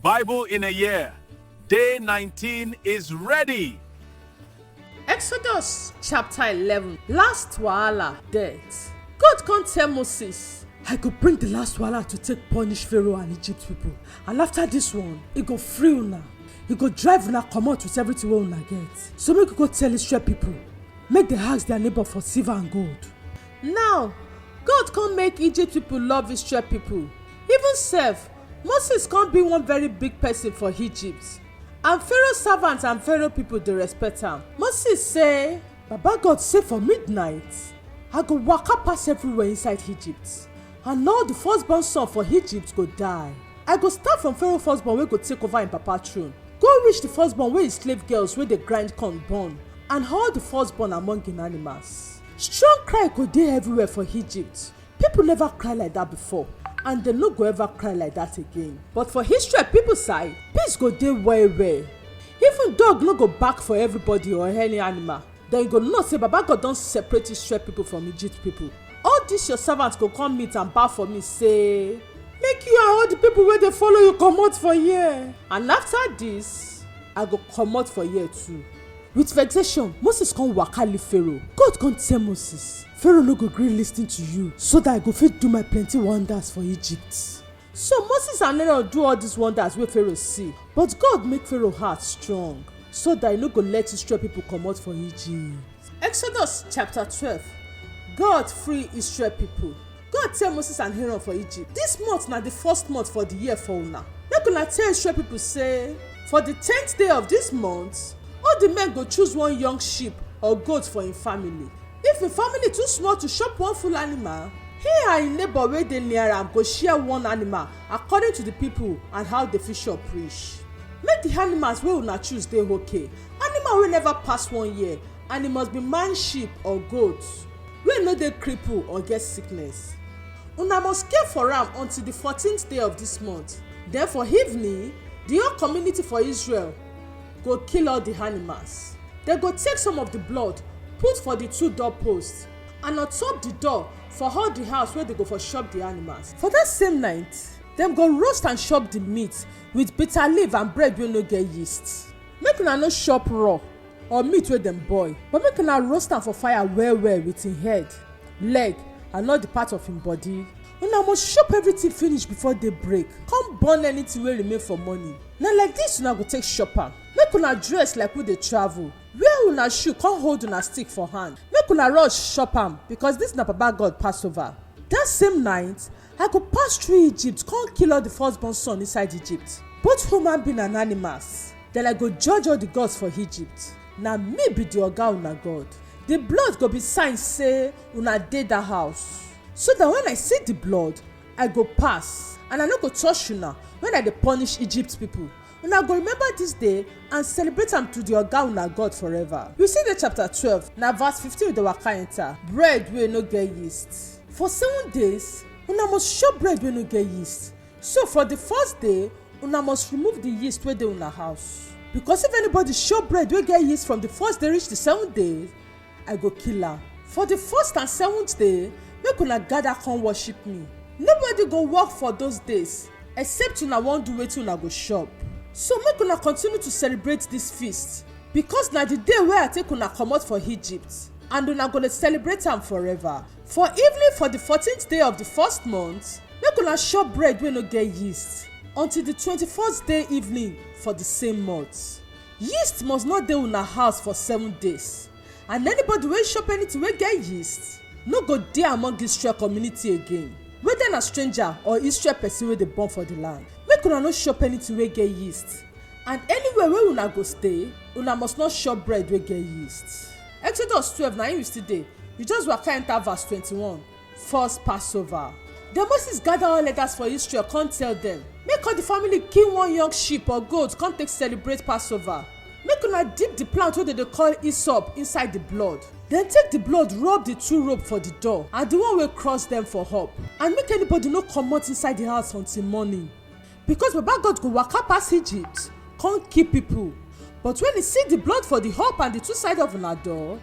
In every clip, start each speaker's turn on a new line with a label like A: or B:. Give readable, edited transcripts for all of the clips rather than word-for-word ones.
A: Bible in a Year. Day 19 is ready.
B: Exodus chapter 11. Last wahala, death. God can't tell Moses, I go bring the last wahala to take punish Pharaoh and Egypt people. And after this one, he go free una. He go drive una comot with everything wey una get. So make you go tell Israel people, make they ask their neighbor for silver and gold. Now, God can't make Egypt people love Israel people. Even self, Moses can't be one very big person for Egypt. And Pharaoh servants and Pharaoh people dey respect am. Moses say, Baba God say for midnight, I go waka pass everywhere inside Egypt. And all the firstborn son for Egypt go die. I go start from Pharaoh firstborn wey go take over im papa throne. Go reach the firstborn wey his slave girls wey dey grind corn born. And all the firstborn among im animals. Strong cry go dey everywhere for Egypt. People never cry like that before. And they no go ever cry like that again. But for Israel people side, peace go dey well. Even dog no go bark for everybody or any animal. Then you go know say Baba God don separate Israel people from Egypt people. All this your servants go come meet and bow for me say, make you and all the people wey dey follow you comot for here. And after this, I go comot for here too. With vexation, Moses come waka leave Pharaoh. God come tell Moses, Pharaoh no go gree lis ten to you so that I go fit do my plenty wonders for Egypt. So Moses and Aaron do all these wonders wey Pharaoh see. But God make Pharaoh heart strong so that he no go let Israel people comot for Egypt. Exodus chapter 12. God free Israel people. God tell Moses and Aaron for Egypt, this month na the first month for the year for una. Make una tell Israel people say, for the 10th day of this month, all the men go choose one young sheep or goat for im family. If im family too small to chop one full animal, he and im neighbor wey dey near am go share one animal according to the people and how the fit chop reach. Make the animals wey una choose dey okay. Animal wey never pass 1 year, and e must be man sheep or goat wey no dey cripple or get sickness. Una must care for am until the 14th day of this month. Then for evening, the whole community for Israel go kill all the animals. They go take some of the blood, put for the 2 doorposts, and on top the door for all the house where they go for chop the animals. For that same night, them go roast and chop the meat with bitter leaf and bread wey no get yeast. Make una no chop raw or meat wey dem boil, but make una roast am for fire well with im head, leg, and all the part of im body. Una must chop everything finish before day break. Come burn anything wey remain for morning. Na like this una go take chop am. Make una dress like we dey travel. Wear una shoe, come hold una stick for hand. Make una rush chop am because this na Baba God Passover. That same night, I go pass through Egypt, come kill all the firstborn son inside Egypt, both human being and animals. Then I go judge all the gods for Egypt. Na me be the oga una God. The blood go be sign say una dey that house. So that when I see the blood, I go pass, and I no go touch una when I dey punish Egypt people. Una go remember this day and celebrate am to the oga una God forever. You see the chapter 12, na verse 15 dey waka enter. Bread wey no get yeast. For 7 days, una must chop bread wey no get yeast. So for the first day, una must remove the yeast wey dey una house. Because if anybody chop bread wey get yeast from the first day reach the 7th day, I go kill am. For the 1st and 7th day, make una gather come worship me. Nobody go work for those days except una wan do wetin una go chop. So make una continue to celebrate this feast because na the day wey I take una comot for Egypt, and una go dey celebrate am forever. For evening for the 14th day of the 1st month, make una chop bread wey no get yeast until the 21st day evening for the same month. Yeast must not dey una house for 7 days, and anybody wey chop anything wey get yeast no go dey among Israel community again, whether na stranger or Israel person wey dey born for the land. Make una no chop anything wey get yeast, and anywhere wey una go stay, una must not chop bread wey get yeast. Exodus 12 na im you still dey. You just waka enter verse 21. First Passover. Then Moses gather all elders for Israel, come tell them, make all the family kill one young sheep or goat, come take celebrate Passover. Make una dip the plant wey dey call hyssop inside the blood. Then take the blood, rub the 2 rope for the door and the one wey cross them for up, and make anybody no comot inside the house until morning. Because Baba God go waka pass Egypt, come kill people. But when he see the blood for the up and the 2 sides of una door,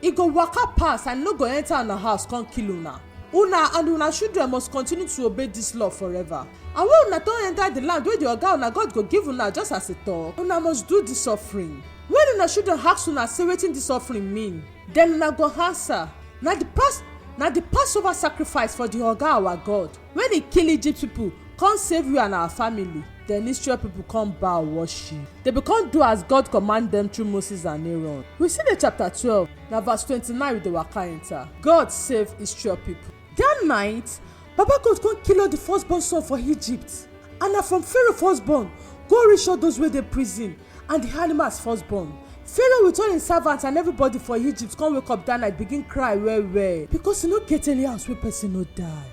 B: he go waka pass and no go enter una house come kill una. Una and una children must continue to obey this law forever. And when una don enter the land wey the oga una God go give una just as a talk, una must do this offering. When una children ask una say wetin this offering mean, then una go answer, na the Passover sacrifice for the oga our God. When he kill Egypt people, come save you and our family. Then Israel people come bow worship. They become do as God command them through Moses and Aaron. We see the chapter 12, now verse 29 with the waka enter. God save Israel people. That night, Baba God come kill all the firstborn son for Egypt. And na from Pharaoh firstborn, go reach all those wey dey prison and the animals firstborn. Pharaoh with all him servants and everybody for Egypt come wake up that night begin cry well because he no get any house where person no die.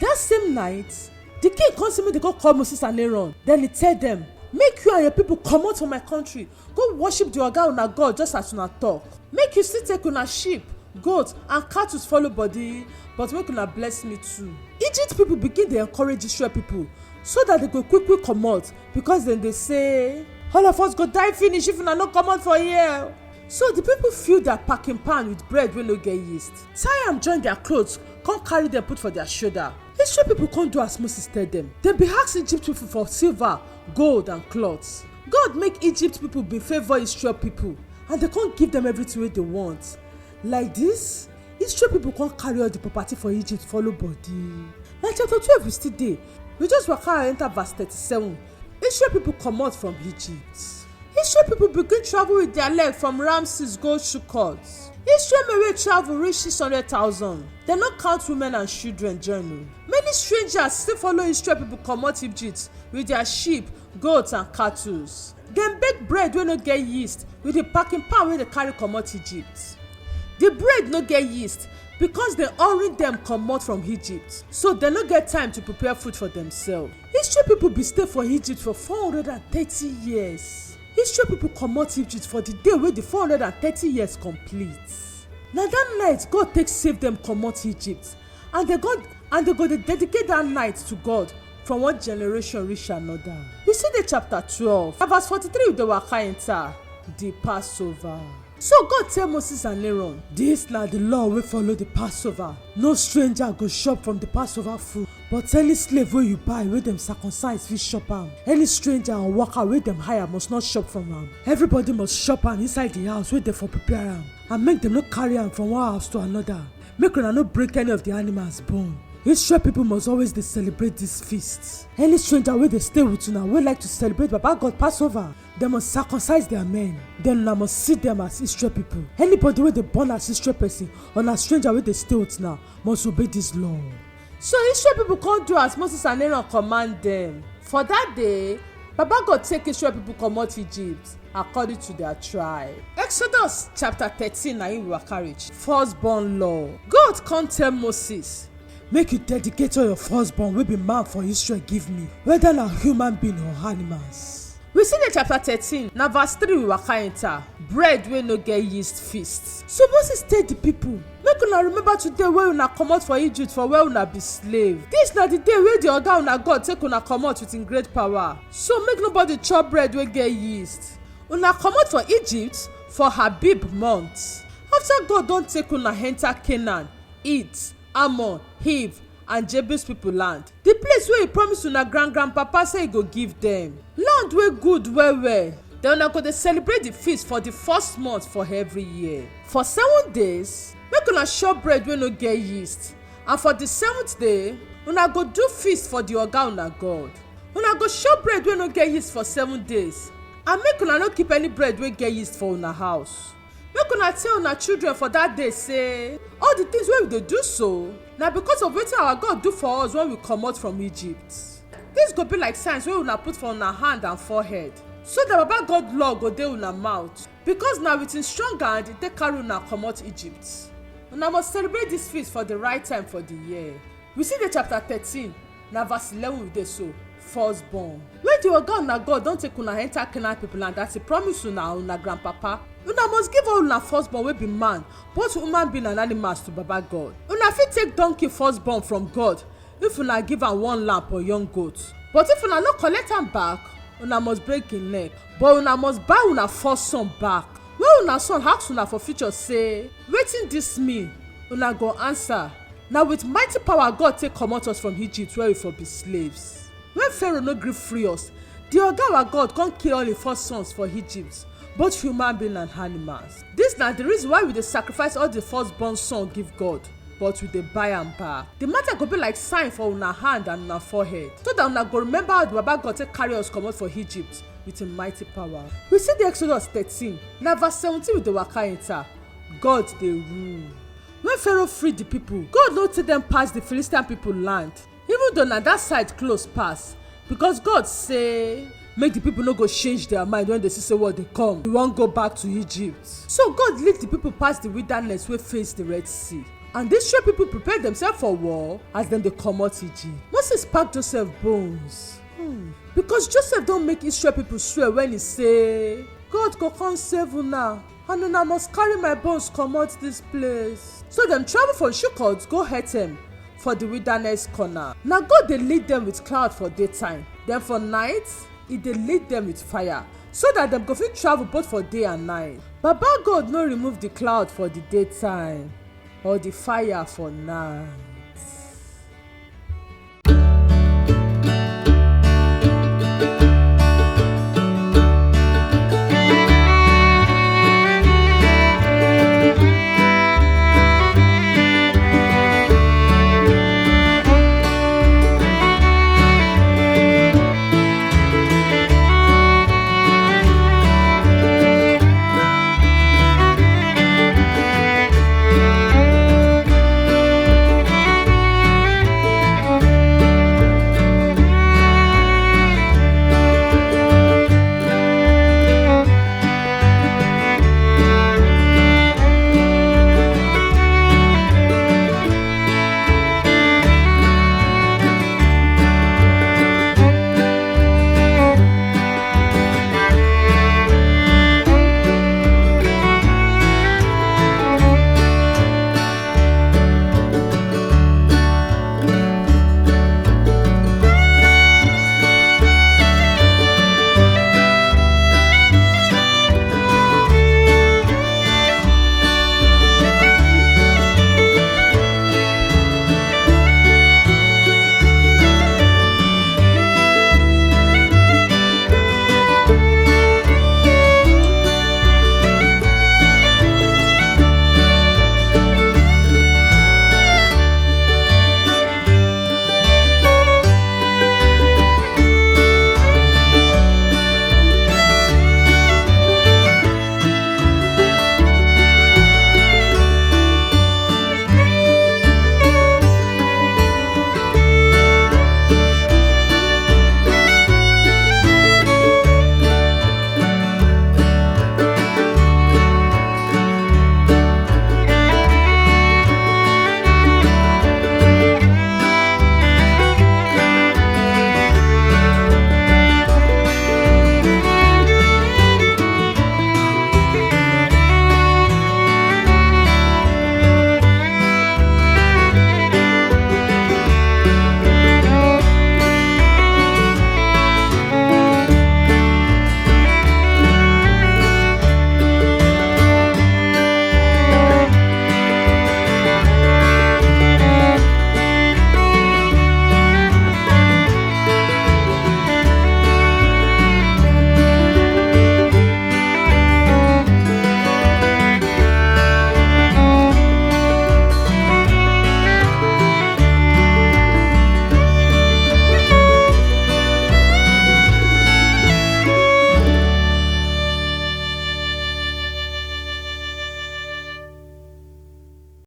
B: That same night, the king come see me, they go call Moses and Aaron. Then he tell them, make you and your people comot from my country, go worship the oga una God just as una talk. Make you still take una sheep, goat and cattle follow body, but make una bless me too. Egypt people begin dey encourage Israel people so that they go quick comot, because then they say all of us go die finish if una no comot for here. So the people fill their packing pan with bread wey no get yeast, tie am join their clothes, come carry them put for their shoulder. Israel people come do as Moses tell them. Dem be ask Egypt people for silver, gold and cloths. God make Egypt people be favour Israel people, and they come give them everything wey they want. Like this, Israel people come carry all the property for Egypt follow body. Na chapter 12 we still dey. We just waka enter verse 37. Israel people comot from Egypt. Israel people begin travel with their leg from Ramses go Sukkot. Israel may wey travel reach 600,000. Dem no count women and children journey. Many strangers still follow Israel people comot Egypt with their sheep, goats and cattle. Dem bake bread wey no get yeast with the packing pan wey dey carry comot Egypt. The bread no get yeast because dem hurry dem comot from Egypt, so dem no get time to prepare food for themselves. Israel people be stay for Egypt for 430 years. Israel people comot Egypt for the day wey the 430 years complete. Na that night God take save them comot Egypt, and they go dey dedicate that night to God from one generation reach another. We see the chapter 12, verse 43 with the waka enter, the Passover. So God tell Moses and Aaron, this na the law wey follow the Passover. No stranger go chop from the Passover food, but any slave wey you buy wey dem circumcise fit chop am. Any stranger or worker wey dem hire must not chop from am. Everybody must chop am inside the house wey dem for prepare am, and make dem no carry am from one house to another. Make una no break any of the animals bone. Israel people must always dey celebrate this feast. Any stranger wey dey stay with una wey like to celebrate Baba God Passover, dem must circumcise their men. Then una must see them as Israel people. Anybody wey dey born as Israel person or na stranger wey dey stay with una must obey this law. So Israel people come do as Moses and Aaron command them. For that day, Baba God take Israel people comot Egypt according to their tribe. Exodus chapter 13 na im we waka reach. Firstborn law. God come tell Moses, make you dedicate all your firstborn wey be man for Israel give me, whether na human being or animals. We see the chapter 13, na verse 3 we waka enter, bread wey no get yeast feast. So Moses tell the people, make una remember today wey una comot for Egypt for where una be slave. This na the day wey the oga una God take una comot with him great power. So make nobody chop bread wey get yeast. Una comot for Egypt for Habib month. After God don take una enter Canaan, eat Ammon, Hiv and Jebus people land, the place where he promised una grandpapa say he go give them. Land wey good well. Then una go dey celebrate the feast for the first month for every year. For 7 days, make una chop bread wey no get yeast, and for the 7th day, una go do feast for the oga una God. Una go chop bread wey no get yeast for 7 days, and make una no keep any bread wey get yeast for una house. Make una tell una children for that day say, all the things wey we dey do so na because of wetin our God do for us when we comot from Egypt. This go be like signs wey una put for una hand and forehead, so that Baba God law go dey una mouth, because na with him strong hand he take carry una comot Egypt. Una must celebrate this feast for the right time for the year. We see the chapter 13, na verse 11 we dey so, firstborn. When the oga una God don take una enter Canaan people land as he promise una grandpapa, una must give all una firstborn wey be man, both human being and animals, to Baba God. Una fit take donkey firstborn from God if una give am one lamb or young goat, but if una no collect am back, una must break him neck. But una must buy una first son back. When una son ask una for future say, wetin dis mean? Una go answer, na with mighty power God take comot us from Egypt where we for be slaves. When Pharaoh no gree free us, the oga our God come kill all him first sons for Egypt, both human beings and animals. This na the reason why we dey sacrifice all the firstborn son give God, but we dey buy am back. The matter go be like sign for una hand and una forehead, so that una go remember how the Baba God take carry us comot for Egypt with him mighty power. We see the Exodus 13, na verse 17 with the waka enter. God dey rule. When Pharaoh free the people, God no take them pass the Philistine people land, even though na that side close pass, because God say make the people no go change their mind when they see say what dey come. We wan go back to Egypt. So God lead the people pass the wilderness wey face the Red Sea. And these Israel people prepare themselves for war as dem dey comot Egypt. Moses pack Joseph bones. Because Joseph don make Israel people swear when he say, God go come save una and una must carry my bones comot this place. So dem travel from Sukkot go Hetem for the wilderness corner. Na God dey lead them with cloud for daytime, then for night e dey lead them with fire, so that dem go fit travel both for day and night. Baba God no remove the cloud for the daytime or the fire for night.